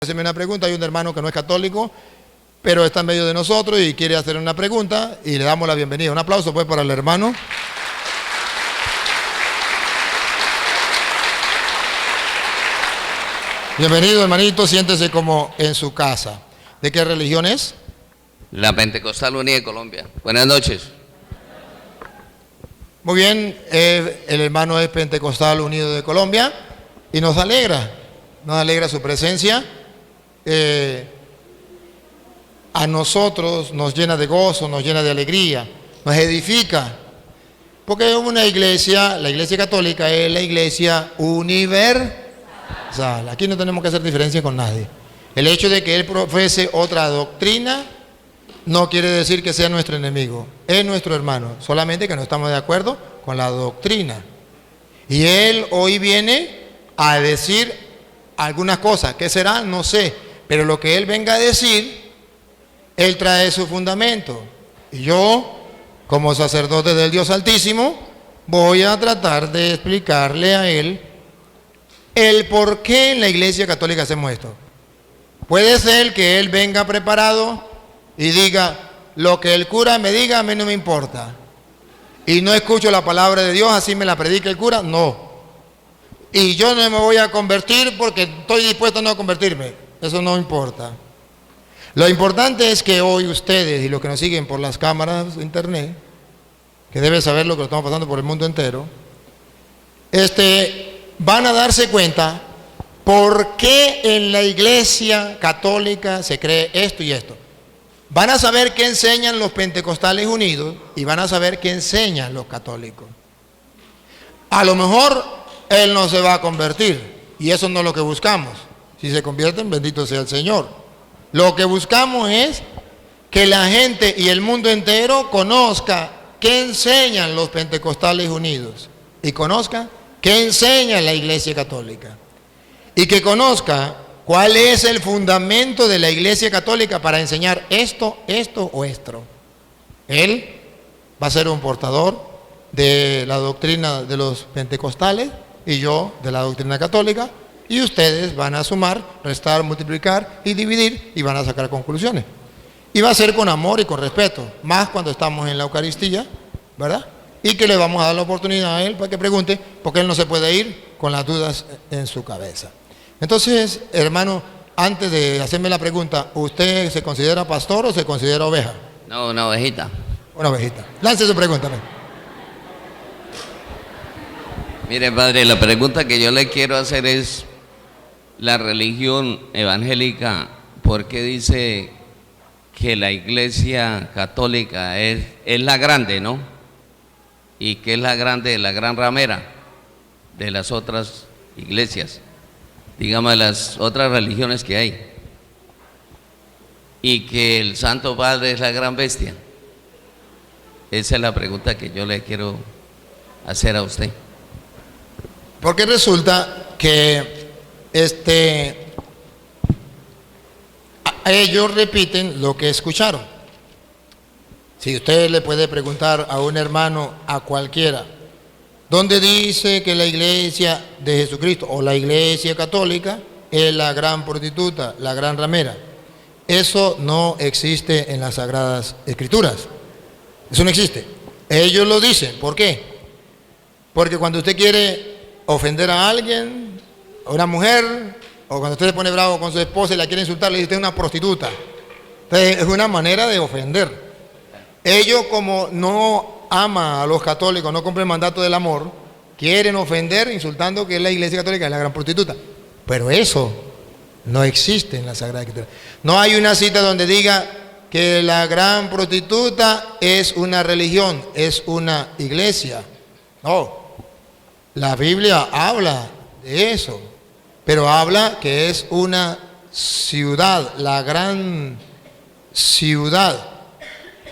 hacerme una pregunta. Hay un hermano que no es católico, pero está en medio de nosotros y quiere hacer una pregunta y le damos la bienvenida. Un aplauso pues para el hermano. Bienvenido, hermanito, siéntese como en su casa. ¿De qué religión es? La Pentecostal Unida de Colombia. Buenas noches. Muy bien, el hermano es Pentecostal Unido de Colombia y nos alegra su presencia. A nosotros nos llena de gozo, nos llena de alegría, nos edifica, porque es una iglesia, la iglesia católica es la iglesia universal. Aquí no tenemos que hacer diferencia con nadie. El hecho de que él profese otra doctrina no quiere decir que sea nuestro enemigo, es nuestro hermano, solamente que no estamos de acuerdo con la doctrina. Y él hoy viene a decir algunas cosas, ¿qué será? No sé, pero lo que él venga a decir, él trae su fundamento. Y yo, como sacerdote del Dios Altísimo, voy a tratar de explicarle a él el por qué en la Iglesia Católica hacemos esto. Puede ser que él venga preparado y diga, lo que el cura me diga a mí no me importa. Y no escucho la palabra de Dios, así me la predica el cura, no. Y yo no me voy a convertir porque estoy dispuesto a no convertirme. Eso no importa. Lo importante es que hoy ustedes y los que nos siguen por las cámaras de internet, que deben saber lo que estamos pasando por el mundo entero, van a darse cuenta por qué en la Iglesia Católica se cree esto y esto. Van a saber qué enseñan los Pentecostales Unidos y van a saber qué enseñan los católicos. A lo mejor él no se va a convertir y eso no es lo que buscamos. Si se convierten, bendito sea el Señor. Lo que buscamos es que la gente y el mundo entero conozca qué enseñan los Pentecostales Unidos y conozca qué enseña la Iglesia Católica y que conozca cuál es el fundamento de la Iglesia Católica para enseñar esto o esto. Él va a ser un portador de la doctrina de los pentecostales y yo de la doctrina católica, y ustedes van a sumar, restar, multiplicar y dividir y van a sacar conclusiones. Y va a ser con amor y con respeto, más cuando estamos en la Eucaristía, ¿verdad? Y que le vamos a dar la oportunidad a él para que pregunte, porque él no se puede ir con las dudas en su cabeza. Entonces, hermano, antes de hacerme la pregunta, ¿usted se considera pastor o se considera oveja? No, una ovejita. Una ovejita. Lance su pregunta. Mire, padre, la pregunta que yo le quiero hacer es, la religión evangélica, ¿por qué dice que la Iglesia Católica es la grande, ¿no? Y que es la grande, la gran ramera de las otras iglesias, digamos, de las otras religiones que hay, y que el Santo Padre es la gran bestia? Esa es la pregunta que yo le quiero hacer a usted. Porque resulta que ellos repiten lo que escucharon. Si usted le puede preguntar a un hermano, a cualquiera, ¿dónde dice que la iglesia de Jesucristo o la iglesia católica es la gran prostituta, la gran ramera? Eso no existe en las Sagradas Escrituras. Eso no existe. Ellos lo dicen. ¿Por qué? Porque cuando usted quiere ofender a alguien, a una mujer, o cuando usted se pone bravo con su esposa y la quiere insultar, le dice, usted es una prostituta. Entonces, es una manera de ofender. Ellos, como no aman a los católicos, no cumplen el mandato del amor, quieren ofender insultando que la iglesia católica es la gran prostituta. Pero eso no existe en la Sagrada Escritura. No hay una cita donde diga que la gran prostituta es una religión, es una iglesia. No. La Biblia habla de eso, pero habla que es una ciudad, la gran ciudad.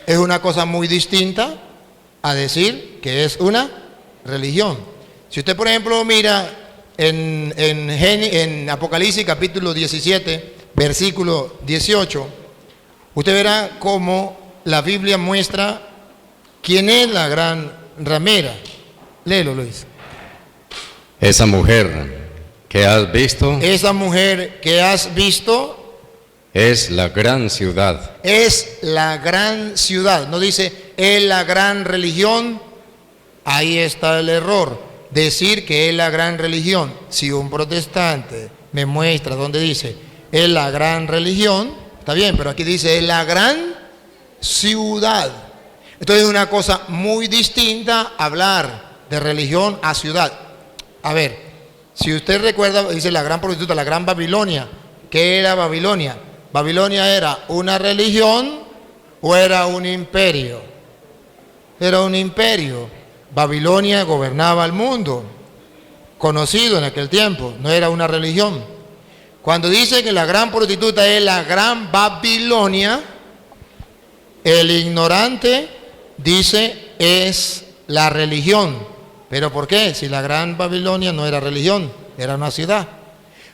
Es una cosa muy distinta a decir que es una religión. Si usted, por ejemplo, mira en Apocalipsis capítulo 17, versículo 18, usted verá cómo la Biblia muestra quién es la gran ramera. Léelo, Luis. Esa mujer que has visto esa mujer que has visto es la gran ciudad. es la gran ciudad. No dice es la gran religión. Ahí está el error. Decir que es la gran religión. Si un protestante me muestra donde dice es la gran religión, está bien, pero aquí dice es la gran ciudad. Entonces es una cosa muy distinta hablar de religión a ciudad. A ver, si usted recuerda, dice la gran prostituta, la gran Babilonia. ¿Qué era Babilonia? ¿Babilonia era una religión o era un imperio? Era un imperio. Babilonia gobernaba el mundo, conocido en aquel tiempo, no era una religión. Cuando dice que la gran prostituta es la gran Babilonia, el ignorante dice es la religión. ¿Pero por qué? Si la gran Babilonia no era religión, era una ciudad.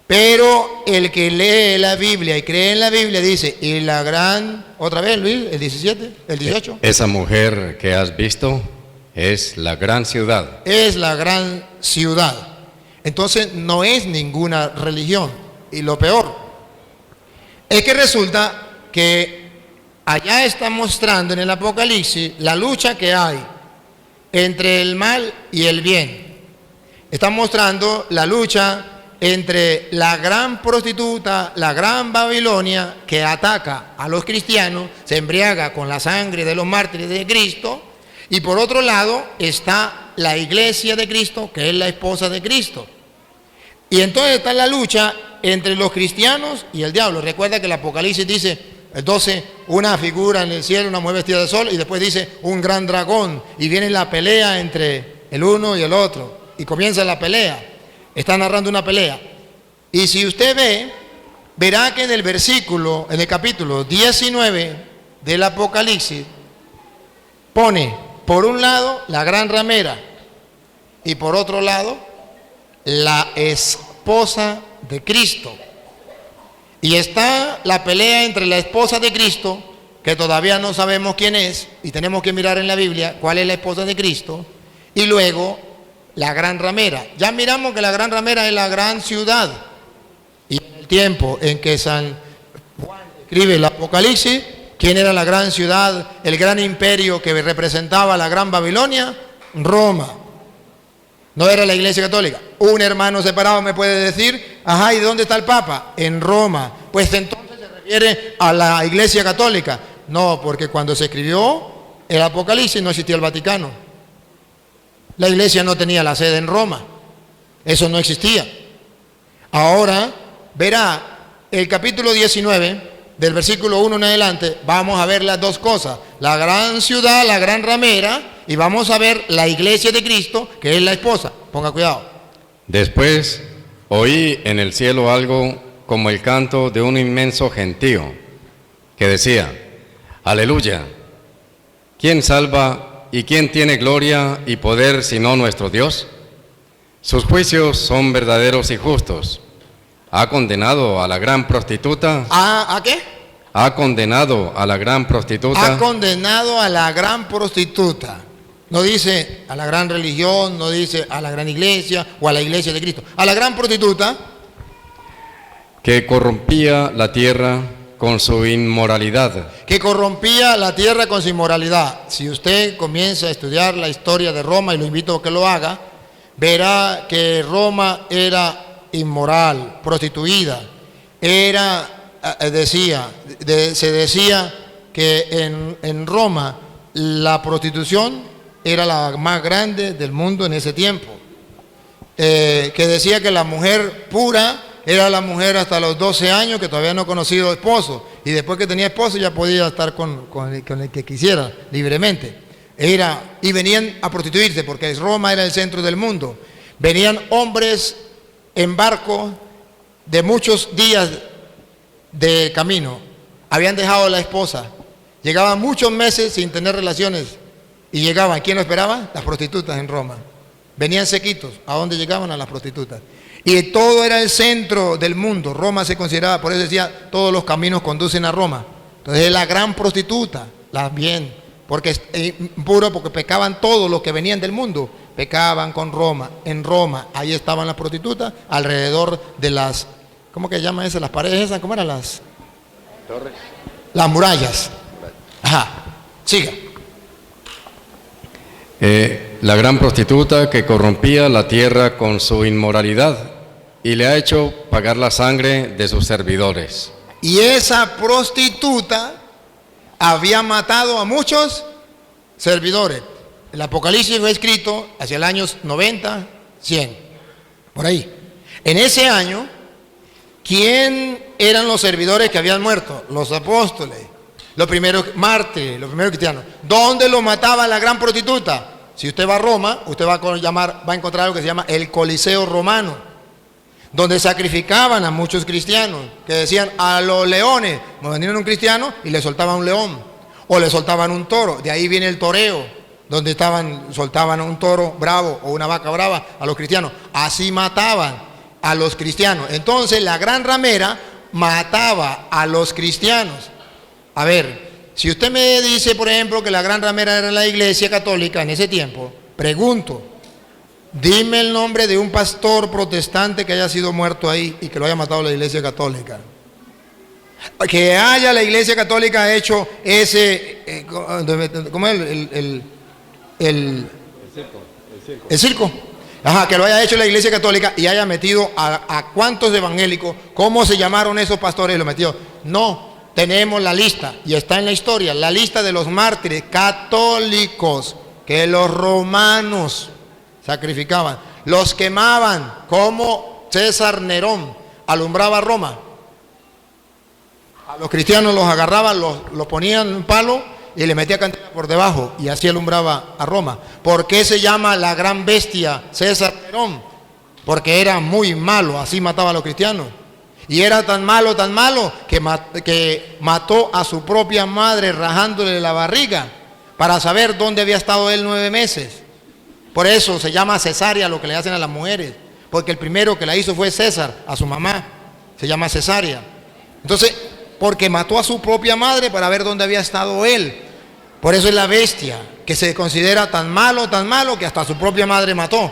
Pero el que lee la Biblia y cree en la Biblia dice, y la gran, otra vez Luis, el 17, el 18. Esa mujer que has visto es la gran ciudad. Es la gran ciudad. Entonces no es ninguna religión. Y lo peor es que resulta que allá está mostrando en el Apocalipsis la lucha que hay entre el mal y el bien. Está mostrando la lucha entre la gran prostituta, la gran Babilonia, que ataca a los cristianos, se embriaga con la sangre de los mártires de Cristo, y por otro lado está la iglesia de Cristo, que es la esposa de Cristo. Y entonces está la lucha entre los cristianos y el diablo. Recuerda que el Apocalipsis dice, el 12, una figura en el cielo, una mujer vestida de sol, y después dice un gran dragón, y viene la pelea entre el uno y el otro, y comienza la pelea. Está narrando una pelea. Y si usted ve, verá que en el capítulo 19 del Apocalipsis, pone por un lado la gran ramera y por otro lado la esposa de Cristo. Y está la pelea entre la esposa de Cristo, que todavía no sabemos quién es, y tenemos que mirar en la Biblia cuál es la esposa de Cristo, y luego la gran ramera. Ya miramos que la gran ramera es la gran ciudad. Y en el tiempo en que San Juan escribe el Apocalipsis, ¿quién era la gran ciudad, el gran imperio que representaba la gran Babilonia? Roma. No era la Iglesia Católica. Un hermano separado me puede decir, ajá, ¿y dónde está el Papa? En Roma. Pues entonces se refiere a la Iglesia Católica. No, porque cuando se escribió el Apocalipsis no existía el Vaticano. La iglesia no tenía la sede en Roma. Eso no existía. Ahora verá el capítulo 19, del versículo 1 en adelante, vamos a ver las dos cosas. La gran ciudad, la gran ramera, y vamos a ver la iglesia de Cristo, que es la esposa. Ponga cuidado. Después oí en el cielo algo como el canto de un inmenso gentío, que decía, aleluya, ¿quién salva y quién tiene gloria y poder sino nuestro Dios? Sus juicios son verdaderos y justos. Ha condenado a la gran prostituta. ¿A qué? Ha condenado a la gran prostituta. Ha condenado a la gran prostituta. No dice a la gran religión, no dice a la gran iglesia o a la iglesia de Cristo. A la gran prostituta. Que corrompía la tierra con su inmoralidad. Que corrompía la tierra con su inmoralidad. Si usted comienza a estudiar la historia de Roma, y lo invito a que lo haga, verá que Roma era inmoral, prostituida. Se decía que en Roma la prostitución era la más grande del mundo en ese tiempo. Que decía que la mujer pura era la mujer hasta los 12 años que todavía no ha conocido esposo, y después que tenía esposo ya podía estar con el que quisiera libremente. Y venían a prostituirse porque Roma era el centro del mundo. Venían hombres en barco de muchos días de camino, habían dejado a la esposa, llegaban muchos meses sin tener relaciones y llegaban. ¿Quién lo esperaba? Las prostitutas en Roma. Venían sequitos. ¿A dónde llegaban? A las prostitutas. Y todo era el centro del mundo. Roma se consideraba, por eso decía, todos los caminos conducen a Roma. Entonces es la gran prostituta, la bien, porque es impuro, porque pecaban todos los que venían del mundo, pecaban con Roma. En Roma, ahí estaban las prostitutas, alrededor de las, ¿cómo que llama eso? Las paredes esas, ¿cómo eran las? Torres. Las murallas. Ajá, siga. La gran prostituta que corrompía la tierra con su inmoralidad y le ha hecho pagar la sangre de sus servidores. Y esa prostituta había matado a muchos servidores. El Apocalipsis fue escrito hacia el año 90, 100, por ahí. En ese año, ¿quién eran los servidores que habían muerto? Los apóstoles, los primeros mártires, los primeros cristianos. ¿Dónde lo mataba la gran prostituta? Si usted va a Roma, usted va a encontrar algo que se llama el Coliseo Romano, donde sacrificaban a muchos cristianos, que decían a los leones, vendían un cristiano y le soltaban un león, o le soltaban un toro. De ahí viene el toreo, donde soltaban un toro bravo o una vaca brava a los cristianos. Así mataban a los cristianos. Entonces la gran ramera mataba a los cristianos. A ver, si usted me dice, por ejemplo, que la gran ramera era la Iglesia Católica en ese tiempo, pregunto, dime el nombre de un pastor protestante que haya sido muerto ahí y que lo haya matado la Iglesia Católica. Que haya la Iglesia Católica hecho ese, ¿cómo es el circo? Ajá, que lo haya hecho la Iglesia Católica y haya metido a cuántos evangélicos, ¿cómo se llamaron esos pastores y lo metió? No, tenemos la lista y está en la historia, la lista de los mártires católicos que los romanos sacrificaban, los quemaban, como César Nerón alumbraba Roma. A los cristianos los agarraban, los ponían en un palo y le metía candela por debajo y así alumbraba a Roma. ¿Por qué se llama la gran bestia César Nerón? Porque era muy malo, así mataba a los cristianos. Y era tan malo que mató a su propia madre rajándole la barriga para saber dónde había estado él 9 meses. Por eso se llama cesárea lo que le hacen a las mujeres, porque el primero que la hizo fue César, a su mamá, se llama cesárea. Entonces, porque mató a su propia madre para ver dónde había estado él. Por eso es la bestia, que se considera tan malo que hasta su propia madre mató.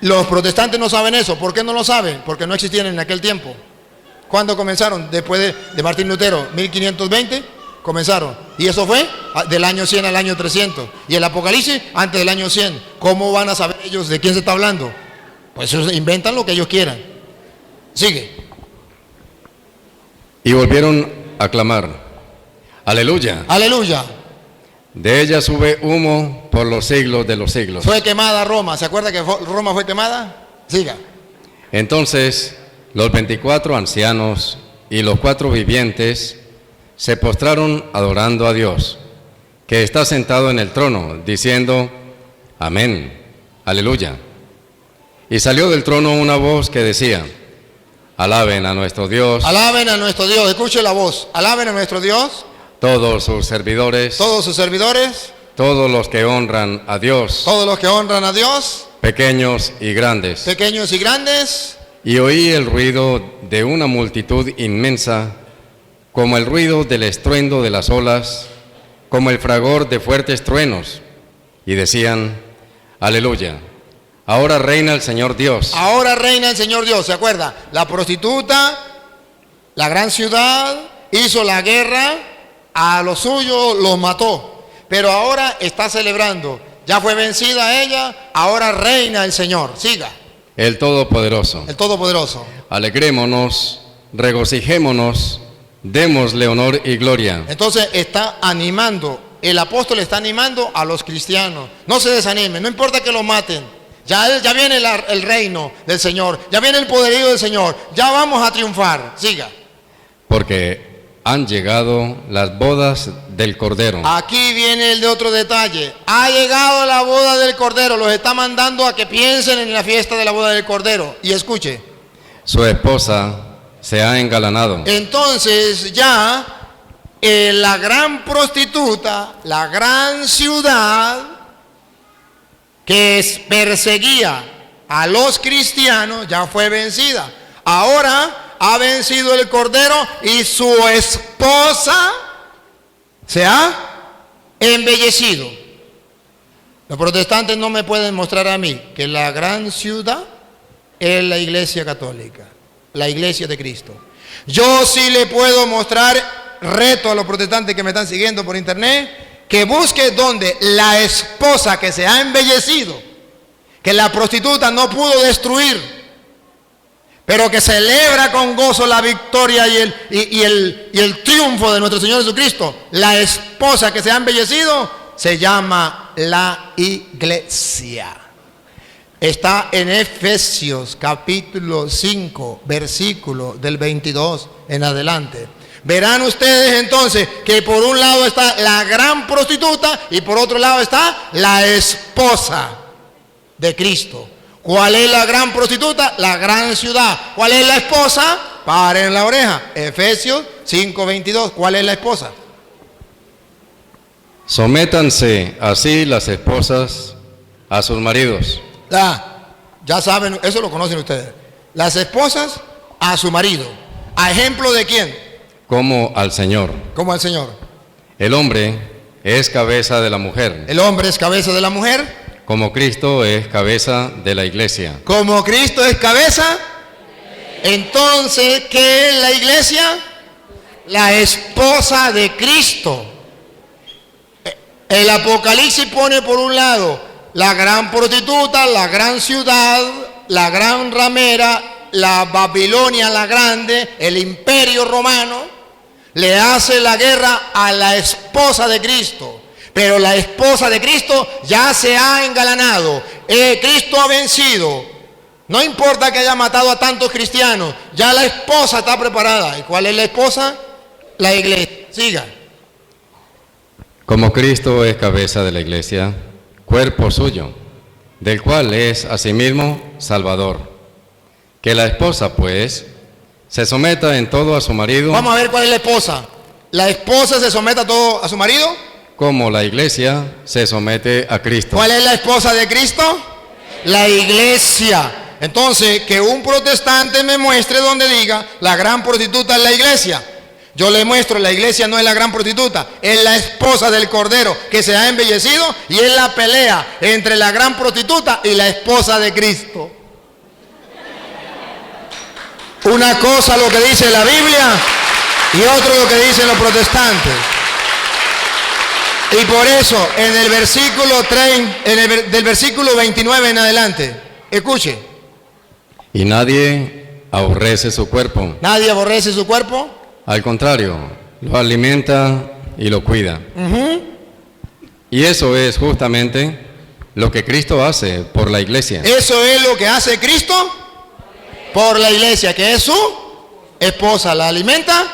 Los protestantes no saben eso. ¿Por qué no lo saben? Porque no existían en aquel tiempo. ¿Cuándo comenzaron? Después de Martín Lutero, 1520 comenzaron. Y eso fue del año 100 al año 300. Y el Apocalipsis antes del año 100. ¿Cómo van a saber ellos de quién se está hablando? Pues ellos inventan lo que ellos quieran. Sigue. Y volvieron a clamar, aleluya. Aleluya. De ella sube humo por los siglos de los siglos. Fue quemada Roma. ¿Se acuerda que Roma fue quemada? Siga. Entonces los 24 ancianos y los 4 vivientes se postraron adorando a Dios, que está sentado en el trono, diciendo, amén, aleluya. Y salió del trono una voz que decía, alaben a nuestro Dios. Alaben a nuestro Dios. Escuche la voz. Alaben a nuestro Dios. Todos sus servidores. Todos sus servidores. Todos los que honran a Dios. Todos los que honran a Dios. Pequeños y grandes. Pequeños y grandes. Y oí el ruido de una multitud inmensa, como el ruido del estruendo de las olas, como el fragor de fuertes truenos. Y decían, aleluya. Ahora reina el Señor Dios. Ahora reina el Señor Dios. ¿Se acuerda? La prostituta, la gran ciudad, hizo la guerra, a los suyos los mató. Pero ahora está celebrando. Ya fue vencida ella, ahora reina el Señor. Siga. El Todopoderoso. El Todopoderoso. Alegrémonos, regocijémonos, démosle honor y gloria. Entonces está animando, el apóstol está animando a los cristianos. No se desanimen, no importa que los maten. Ya viene el reino del Señor, ya viene el poderío del Señor, ya vamos a triunfar. Siga. Porque han llegado las bodas del Cordero. Aquí viene el de otro detalle. Ha llegado la boda del Cordero, los está mandando a que piensen en la fiesta de la boda del Cordero. Y escuche. Su esposa se ha engalanado. Entonces ya la gran prostituta, la gran ciudad que perseguía a los cristianos ya fue vencida. Ahora ha vencido el Cordero y su esposa se ha embellecido. Los protestantes no me pueden mostrar a mí que la gran ciudad es la Iglesia Católica, la Iglesia de Cristo. Yo sí le puedo mostrar, reto a los protestantes que me están siguiendo por internet, que busque donde la esposa que se ha embellecido, que la prostituta no pudo destruir, pero que celebra con gozo la victoria y el triunfo de nuestro Señor Jesucristo, la esposa que se ha embellecido, se llama la Iglesia. Está en Efesios capítulo 5, versículo del 22 en adelante. Verán ustedes entonces que por un lado está la gran prostituta y por otro lado está la esposa de Cristo. ¿Cuál es la gran prostituta? La gran ciudad. ¿Cuál es la esposa? Paren la oreja. Efesios 5:22. ¿Cuál es la esposa? Sométanse así las esposas a sus maridos. Ya saben, eso lo conocen ustedes. Las esposas a su marido. ¿A ejemplo de quién? Como al Señor. Como al Señor. El hombre es cabeza de la mujer. El hombre es cabeza de la mujer. Como Cristo es cabeza de la iglesia. Como Cristo es cabeza. Entonces, ¿qué es la iglesia? La esposa de Cristo. El Apocalipsis pone por un lado la gran prostituta, la gran ciudad, la gran ramera, la Babilonia la grande, el imperio romano, le hace la guerra a la esposa de Cristo. Pero la esposa de Cristo ya se ha engalanado. Cristo ha vencido. No importa que haya matado a tantos cristianos, ya la esposa está preparada. ¿Y cuál es la esposa? La iglesia. Siga. Como Cristo es cabeza de la iglesia, cuerpo suyo, del cual es asimismo Salvador. Que la esposa, pues, se someta en todo a su marido. Vamos a ver cuál es la esposa. ¿La esposa se somete a todo a su marido? Como la iglesia se somete a Cristo. ¿Cuál es la esposa de Cristo? La iglesia. Entonces, que un protestante me muestre donde diga la gran prostituta es la iglesia. Yo le muestro, la iglesia no es la gran prostituta, es la esposa del Cordero que se ha embellecido y es la pelea entre la gran prostituta y la esposa de Cristo. Una cosa lo que dice la Biblia y otro lo que dicen los protestantes. Y por eso, en el versículo 3, del versículo 29 en adelante, escuche. Y nadie aborrece su cuerpo. Nadie aborrece su cuerpo. Al contrario, lo alimenta y lo cuida. Y eso es justamente lo que Cristo hace por la iglesia. Eso es lo que hace Cristo por la iglesia, que es su esposa. La alimenta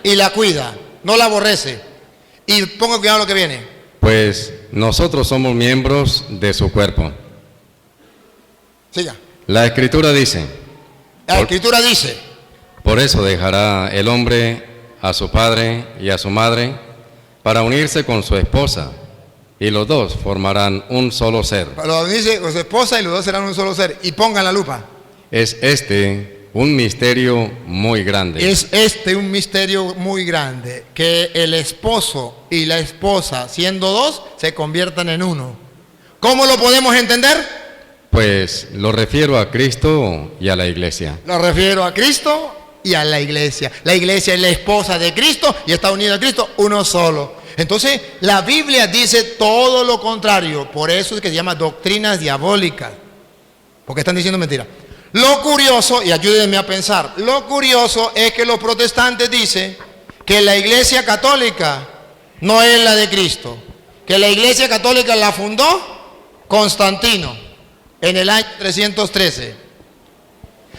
y la cuida, no la aborrece. Y ponga cuidado lo que viene. Pues nosotros somos miembros de su cuerpo. Siga. La Escritura dice. La Escritura dice. Por eso dejará el hombre a su padre y a su madre para unirse con su esposa, y los dos formarán un solo ser. Para unirse con su esposa y los dos serán un solo ser. Y pongan la lupa. Es un misterio muy grande. Es un misterio muy grande, que el esposo y la esposa, siendo dos, se conviertan en uno. ¿Cómo lo podemos entender? Pues lo refiero a Cristo y a la iglesia. Lo refiero a Cristo y a la iglesia. La iglesia es la esposa de Cristo y está unida a Cristo, uno solo. Entonces, la Biblia dice todo lo contrario. Por eso es que se llama doctrinas diabólicas. Porque están diciendo mentiras. Lo curioso, y ayúdenme a pensar, lo curioso es que los protestantes dicen que la iglesia católica no es la de Cristo. Que la iglesia católica la fundó Constantino en el año 313.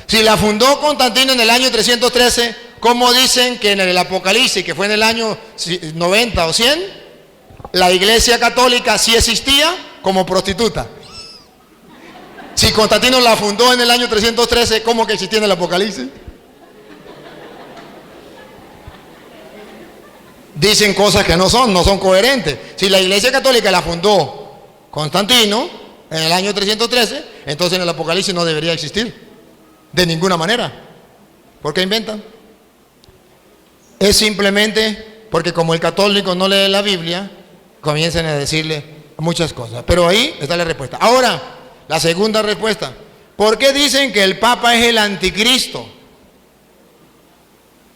Si la fundó Constantino en el año 313, ¿cómo dicen que en el Apocalipsis, que fue en el año 90 o 100, la iglesia católica sí existía como prostituta? Si Constantino la fundó en el año 313, ¿cómo que existía en el Apocalipsis? Dicen cosas que no son coherentes. Si la iglesia católica la fundó Constantino en el año 313, entonces en el Apocalipsis no debería existir. De ninguna manera. ¿Por qué inventan? Es simplemente porque como el católico no lee la Biblia, comienzan a decirle muchas cosas. Pero ahí está la respuesta. Ahora, la segunda respuesta. ¿Por qué dicen que el Papa es el anticristo?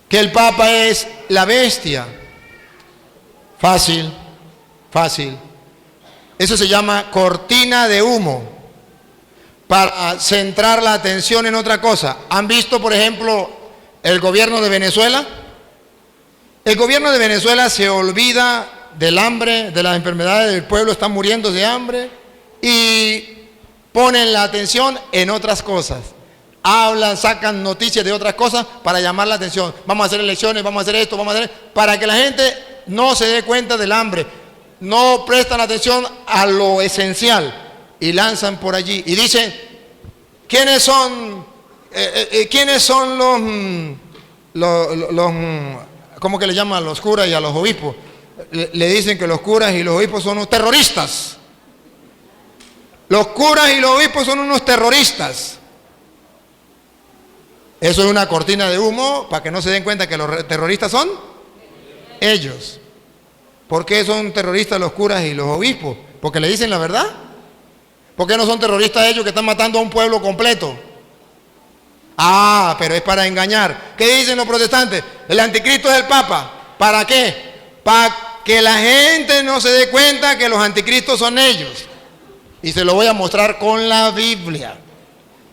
Que el Papa es la bestia. Fácil, fácil. Eso se llama cortina de humo, para centrar la atención en otra cosa. ¿Han visto, por ejemplo, el gobierno de Venezuela? El gobierno de Venezuela se olvida del hambre, de las enfermedades del pueblo, están muriendo de hambre y ponen la atención en otras cosas. Hablan, sacan noticias de otras cosas para llamar la atención. Vamos a hacer elecciones, vamos a hacer esto, vamos a hacer... Para que la gente no se dé cuenta del hambre. No prestan atención a lo esencial y lanzan por allí. Y dicen, ¿quiénes son los ¿cómo que le llaman a los curas y a los obispos? Le dicen que los curas y los obispos son unos terroristas. Los curas y los obispos son unos terroristas. Eso es una cortina de humo para que no se den cuenta que los terroristas son ellos. ¿Por qué son terroristas los curas y los obispos? ¿Porque le dicen la verdad? ¿Por qué no son terroristas ellos que están matando a un pueblo completo? Ah, pero es para engañar. ¿Qué dicen los protestantes? El anticristo es el Papa. ¿Para qué? Para que la gente no se dé cuenta que los anticristos son ellos. Y se lo voy a mostrar con la Biblia.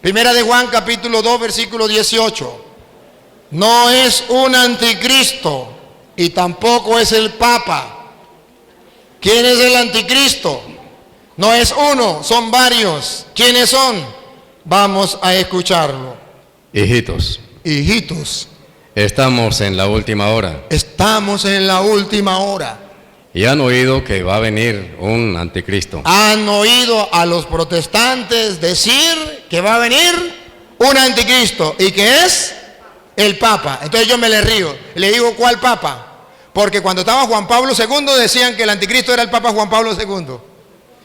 Primera de Juan, capítulo 2, versículo 18. No es un anticristo y tampoco es el Papa. ¿Quién es el anticristo? No es uno, son varios. ¿Quiénes son? Vamos a escucharlo. Hijitos, estamos en la última hora. Estamos en la última hora. Y han oído que va a venir un anticristo. Han oído a los protestantes decir que va a venir un anticristo y que es el Papa. Entonces yo me le río. Le digo, ¿cuál Papa? Porque cuando estaba Juan Pablo II decían que el anticristo era el Papa Juan Pablo II.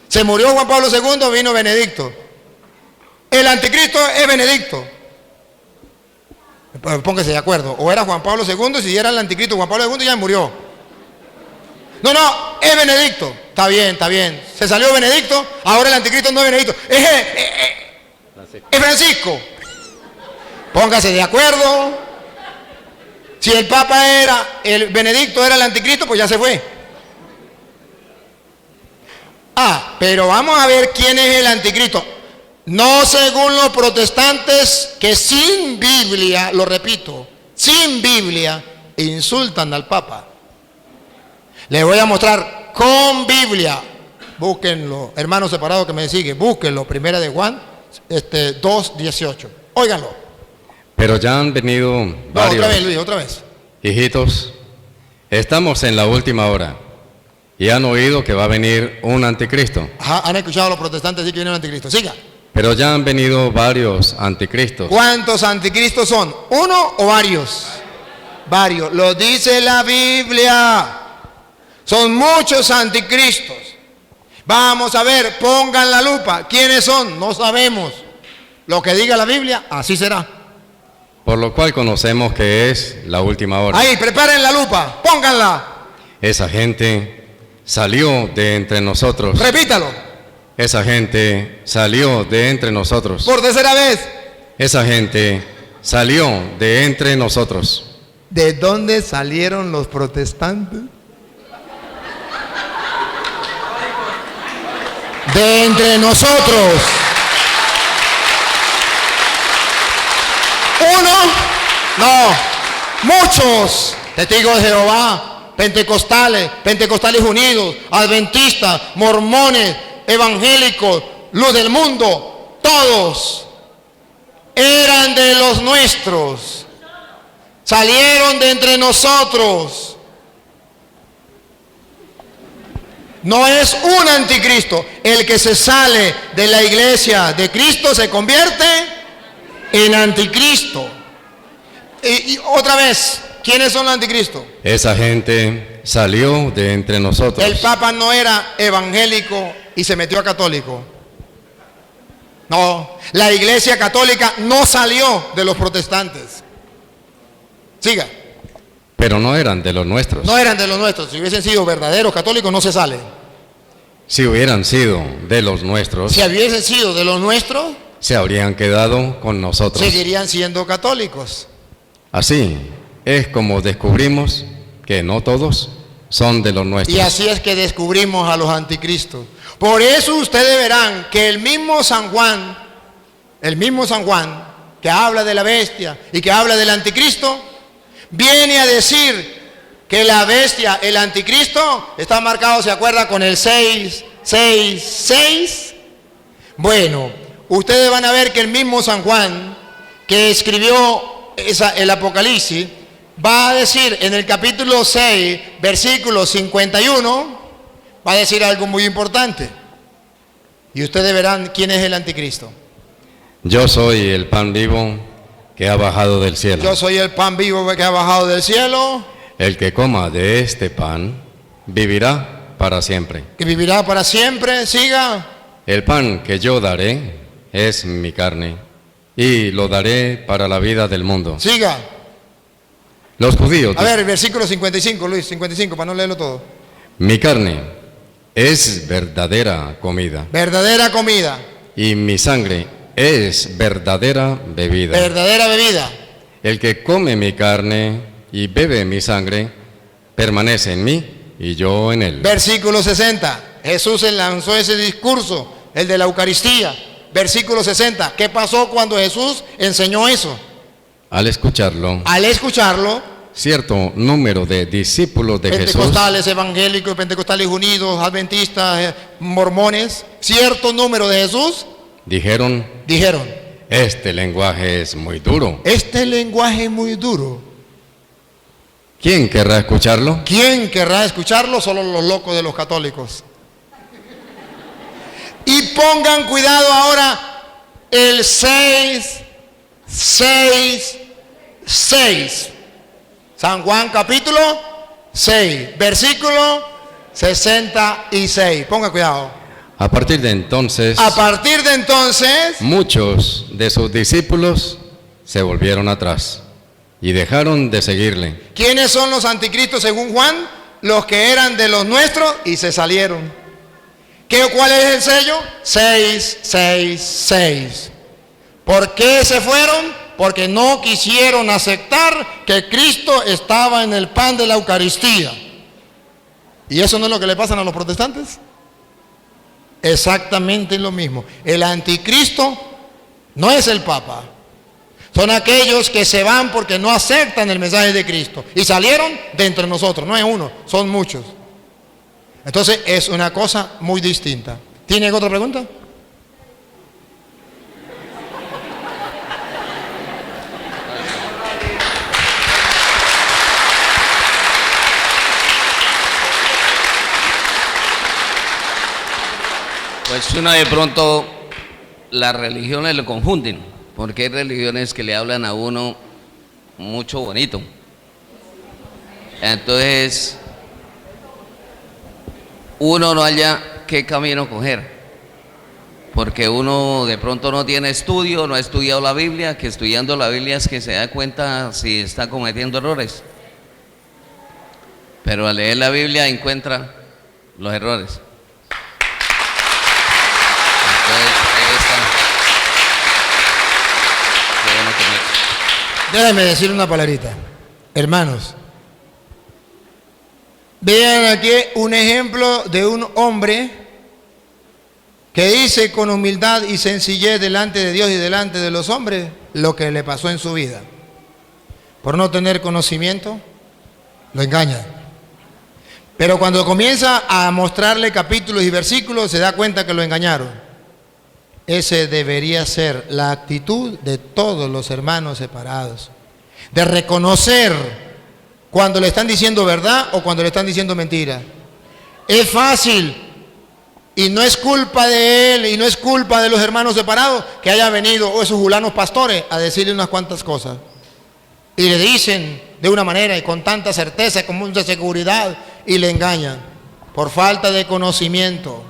Se murió Juan Pablo II, vino Benedicto. El anticristo es Benedicto. Póngase de acuerdo. O era Juan Pablo II, si era el anticristo Juan Pablo II ya murió. No, es Benedicto. Está bien, está bien. Se salió Benedicto, ahora el anticristo no es Benedicto. Es Francisco. Póngase de acuerdo. Si el Papa era, el Benedicto era el anticristo, pues ya se fue. Ah, pero vamos a ver quién es el anticristo. No según los protestantes que sin Biblia, lo repito, sin Biblia, insultan al Papa. Les voy a mostrar con Biblia. Búsquenlo, hermanos separados que me siguen, búsquenlo, primera de Juan 2:18. Óiganlo. Pero ya han venido varios. Otra vez, Luis, otra vez. Hijitos, estamos en la última hora. Y han oído que va a venir un anticristo. Ajá, han escuchado a los protestantes decir que viene un anticristo. Siga. Pero ya han venido varios anticristos. ¿Cuántos anticristos son? ¿Uno o varios? Varios. Lo dice la Biblia. Son muchos anticristos. Vamos a ver, pongan la lupa. ¿Quiénes son? No sabemos. Lo que diga la Biblia, así será. Por lo cual conocemos que es la última hora. Ahí, preparen la lupa, pónganla. Esa gente salió de entre nosotros. Repítalo. Esa gente salió de entre nosotros. Por tercera vez. Esa gente salió de entre nosotros. ¿De dónde salieron los protestantes? De entre nosotros. Uno, no, muchos testigos de Jehová, pentecostales unidos, adventistas, mormones, evangélicos, luz del mundo, todos eran de los nuestros, salieron de entre nosotros. No es un anticristo. El que se sale de la iglesia de Cristo se convierte en anticristo. Y otra vez, ¿quiénes son los anticristos? Esa gente salió de entre nosotros. El Papa no era evangélico y se metió a católico. No, la iglesia católica no salió de los protestantes. Siga. Pero no eran de los nuestros. No eran de los nuestros. Si hubiesen sido verdaderos católicos, no se salen. Si hubieran sido de los nuestros, Si hubiesen sido de los nuestros, se habrían quedado con nosotros. seguirían siendo católicos. Así es como descubrimos que no todos son de los nuestros. Y así es que descubrimos a los anticristos. Por eso ustedes verán que el mismo San Juan, que habla de la bestia y que habla del anticristo, viene a decir que la bestia, el anticristo, está marcado, ¿se acuerda? Con el 666. Bueno, ustedes van a ver que el mismo San Juan, que escribió el Apocalipsis, va a decir en el capítulo 6, versículo 51, va a decir algo muy importante. Y ustedes verán quién es el anticristo. Yo soy el pan vivo que ha bajado del cielo. Yo soy el pan vivo que ha bajado del cielo, El que coma de este pan vivirá para siempre. que vivirá para siempre. Siga. El pan que yo daré es mi carne y lo daré para la vida del mundo. Siga. Los judíos, A ver, el versículo 55, Luis, 55, para no leerlo todo. mi carne es verdadera comida Verdadera comida, y mi sangre es verdadera bebida. verdadera bebida. El que come mi carne y bebe mi sangre permanece en mí y yo en él. Versículo 60. Jesús lanzó ese discurso, el de la Eucaristía. Versículo 60. ¿Qué pasó cuando Jesús enseñó eso? Al escucharlo, Al escucharlo, cierto número de discípulos de Jesús pentecostales, evangélicos, pentecostales unidos, adventistas, mormones, cierto número de Jesús dijeron, dijeron: este lenguaje es muy duro. este lenguaje es muy duro. ¿Quién querrá escucharlo? ¿Quién querrá escucharlo? Solo los locos de los católicos. Y pongan cuidado ahora, el 666. San Juan capítulo 6, versículo 66. Pongan cuidado. A partir de entonces, A partir de entonces, muchos de sus discípulos se volvieron atrás y dejaron de seguirle. ¿quiénes son los anticristos según Juan? Los que eran de los nuestros y se salieron. ¿Cuál es el sello? 666. ¿Por qué se fueron? Porque no quisieron aceptar que Cristo estaba en el pan de la Eucaristía. ¿Y eso no es lo que le pasan a los protestantes? Exactamente lo mismo. El anticristo no es el Papa. Son aquellos que se van porque no aceptan el mensaje de Cristo. Y salieron de entre nosotros. No es uno, son muchos. Entonces es una cosa muy distinta. ¿Tiene otra pregunta? Pues uno de pronto las religiones lo confunden, porque hay religiones que le hablan a uno mucho bonito. Entonces, uno no halla qué camino coger, porque uno de pronto no tiene estudio, no ha estudiado la Biblia, que estudiando la Biblia es que se da cuenta si está cometiendo errores. Pero al leer la Biblia encuentra los errores. Déjame decir una palabrita. Hermanos, vean aquí un ejemplo de un hombre que dice con humildad y sencillez delante de Dios y delante de los hombres lo que le pasó en su vida. Por no tener conocimiento, lo engaña. Pero cuando comienza a mostrarle capítulos y versículos, se da cuenta que lo engañaron. Ese debería ser la actitud de todos los hermanos separados. De reconocer cuando le están diciendo verdad o cuando le están diciendo mentira. Es fácil y no es culpa de él y no es culpa de los hermanos separados que hayan venido esos julanos pastores a decirle unas cuantas cosas. Y le dicen de una manera y con tanta certeza, con mucha seguridad, y le engañan por falta de conocimiento.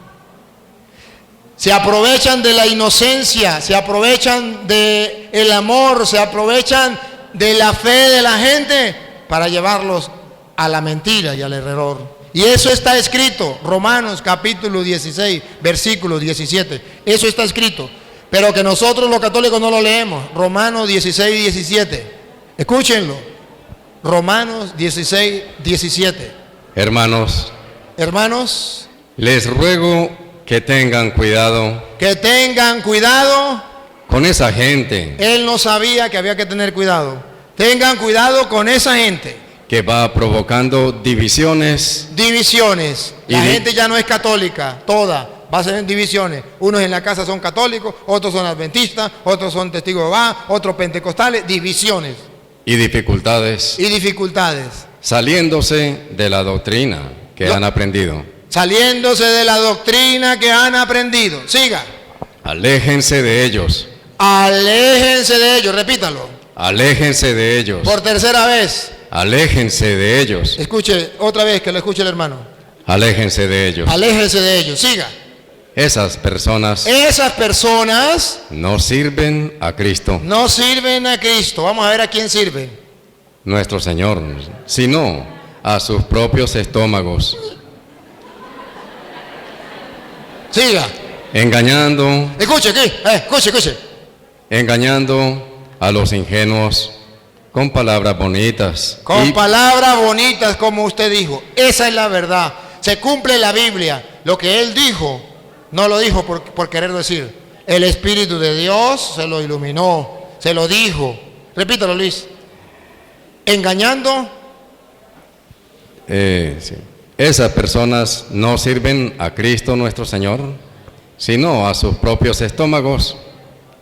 Se aprovechan de la inocencia, se aprovechan del amor, se aprovechan de la fe de la gente para llevarlos a la mentira y al error. Y eso está escrito, Romanos capítulo 16, versículo 17. Eso está escrito. Pero que nosotros los católicos no lo leemos. Romanos 16, 17. Escúchenlo. Romanos 16, 17. Hermanos, Hermanos, les ruego que tengan cuidado que tengan cuidado. con esa gente Él no sabía que había que tener cuidado. Tengan cuidado con esa gente. que va provocando divisiones Divisiones. La Y gente ya no es católica, toda. Va a ser en divisiones. Unos en la casa son católicos, otros son adventistas, otros son testigos de Jehová, otros pentecostales. Divisiones y dificultades, y dificultades. saliéndose de la doctrina que Lo- han aprendido. Saliéndose de la doctrina que han aprendido. Siga. Aléjense de ellos, Aléjense de ellos. Repítalo. aléjense de ellos, Por tercera vez. aléjense de ellos, Escuche otra vez, que lo escuche el hermano. aléjense de ellos. Aléjense de ellos. Siga. Esas personas Esas personas no sirven a Cristo, no sirven a Cristo. Vamos a ver a quién sirven. nuestro Señor, sino a sus propios estómagos, Siga. engañando, Escuche aquí. Escuche. engañando a los ingenuos con palabras bonitas Con y palabras bonitas, como usted dijo. Esa es la verdad. Se cumple la Biblia. Lo que él dijo, no lo dijo por querer decir. El Espíritu de Dios se lo iluminó, se lo dijo. Repítalo, Luis. Engañando. sí. Esas personas no sirven a Cristo nuestro Señor, sino a sus propios estómagos,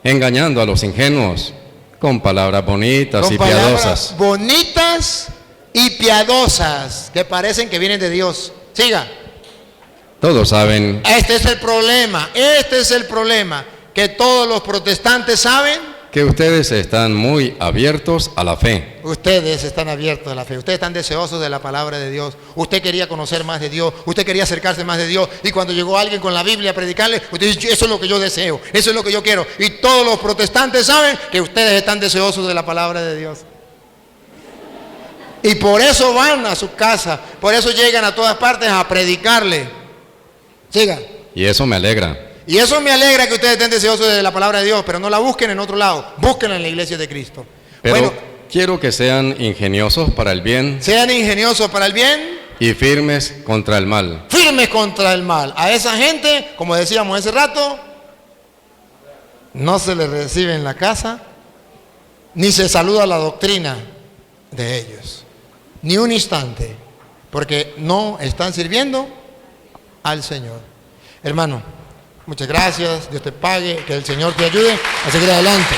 engañando a los ingenuos con palabras bonitas Con y palabras piadosas. bonitas y piadosas que parecen que vienen de Dios. Siga. Todos saben Este es el problema. Este es el problema. Que todos los protestantes saben. que ustedes están muy abiertos a la fe. Ustedes están abiertos a la fe, ustedes están deseosos de la palabra de Dios, usted quería conocer más de Dios, usted quería acercarse más de Dios, y cuando llegó alguien con la Biblia a predicarle, usted dice, eso es lo que yo deseo, eso es lo que yo quiero, y todos los protestantes saben que ustedes están deseosos de la palabra de Dios. Y por eso van a su casa, por eso llegan a todas partes a predicarle. Siga. Y eso me alegra. Y eso me alegra que ustedes estén deseosos de la palabra de Dios, pero no la busquen en otro lado, búsquenla en la iglesia de Cristo. Pero Bueno, quiero que sean ingeniosos para el bien sean ingeniosos para el bien, y firmes contra el mal. firmes contra el mal. A esa gente, como decíamos hace rato, no se les recibe en la casa, ni se saluda la doctrina de ellos, ni un instante, porque no están sirviendo al Señor. Hermano, muchas gracias, Dios te pague, que el Señor te ayude a seguir adelante.